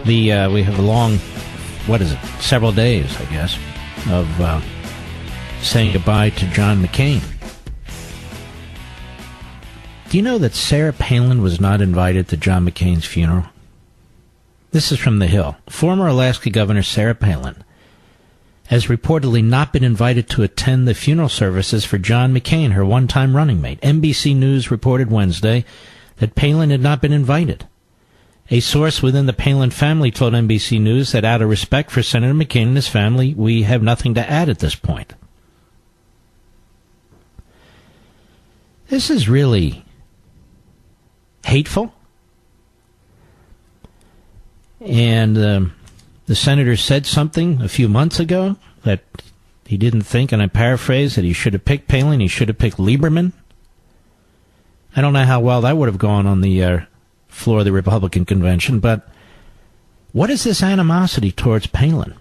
We have a long, several days, I guess, of saying goodbye to John McCain. Do you know that Sarah Palin was not invited to John McCain's funeral? This is from The Hill. Former Alaska Governor Sarah Palin has reportedly not been invited to attend the funeral services for John McCain, her one-time running mate. NBC News reported Wednesday that Palin had not been invited. A source within the Palin family told NBC News that out of respect for Senator McCain and his family, we have nothing to add at this point. This is really hateful. And the senator said something a few months ago that he didn't think, and I paraphrase, that he should have picked Palin, he should have picked Lieberman. I don't know how well that would have gone on the floor of the Republican convention, but what is this animosity towards Palin?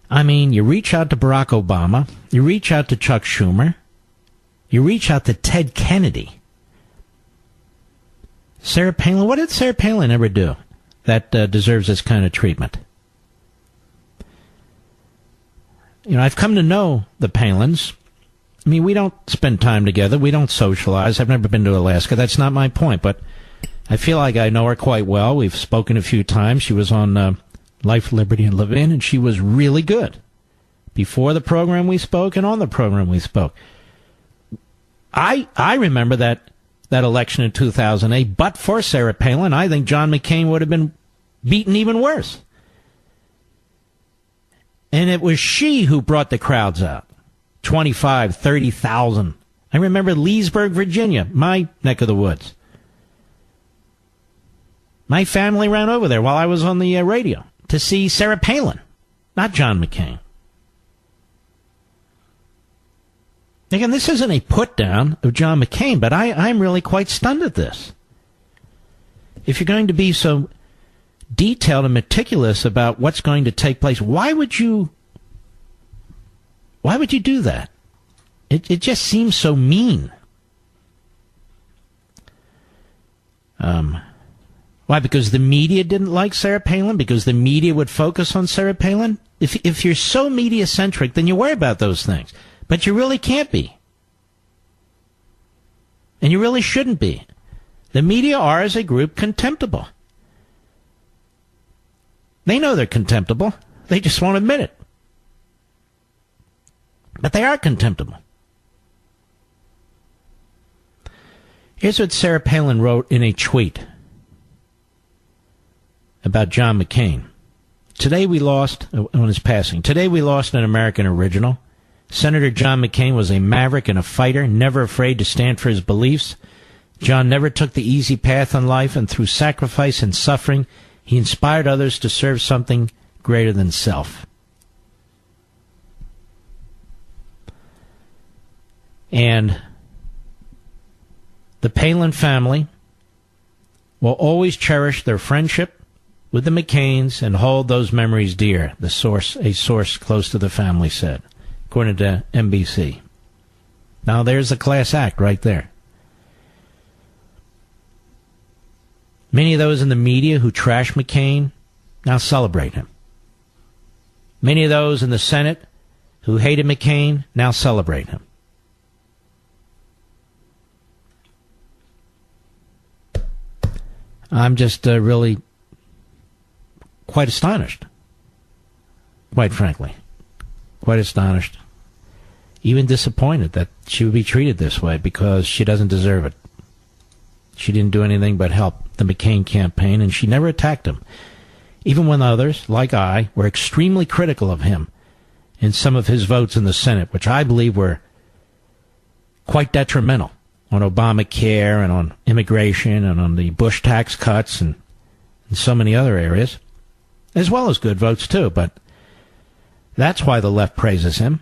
I mean, you reach out to Barack Obama, you reach out to Chuck Schumer, you reach out to Ted Kennedy. Sarah Palin, what did Sarah Palin ever do that deserves this kind of treatment? You know, I've come to know the Palins. I mean, we don't spend time together. We don't socialize. I've never been to Alaska. That's not my point, but I feel like I know her quite well. We've spoken a few times. She was on Life, Liberty, and LEVIN, and she was really good. Before the program we spoke and on the program we spoke. I remember that election in 2008, but for Sarah Palin, I think John McCain would have been beaten even worse. And it was she who brought the crowds out. 25, 30,000. I remember Leesburg, Virginia, my neck of the woods. My family ran over there while I was on the radio to see Sarah Palin, not John McCain. Again, this isn't a put-down of John McCain, but I'm really quite stunned at this. If you're going to be so detailed and meticulous about what's going to take place, why would you do that? It just seems so mean. Why? Because the media didn't like Sarah Palin? Because the media would focus on Sarah Palin? If you're so media-centric, then you worry about those things. But you really can't be. And you really shouldn't be. The media are, as a group, contemptible. They know they're contemptible. They just won't admit it. But they are contemptible. Here's what Sarah Palin wrote in a tweet about John McCain. Today we lost, on his passing, today we lost an American original. Senator John McCain was a maverick and a fighter, never afraid to stand for his beliefs. John never took the easy path in life, and through sacrifice and suffering, he inspired others to serve something greater than self. And the Palin family will always cherish their friendship with the McCains and hold those memories dear, a source close to the family said, according to NBC. Now there's a class act right there. Many of those in the media who trash McCain now celebrate him. Many of those in the Senate who hated McCain now celebrate him. I'm just really quite astonished, quite frankly. Quite astonished. Even disappointed that she would be treated this way because she doesn't deserve it. She didn't do anything but help the McCain campaign, and she never attacked him. Even when others, like I, were extremely critical of him in some of his votes in the Senate, which I believe were quite detrimental on Obamacare and on immigration and on the Bush tax cuts and so many other areas, as well as good votes too, but that's why the left praises him.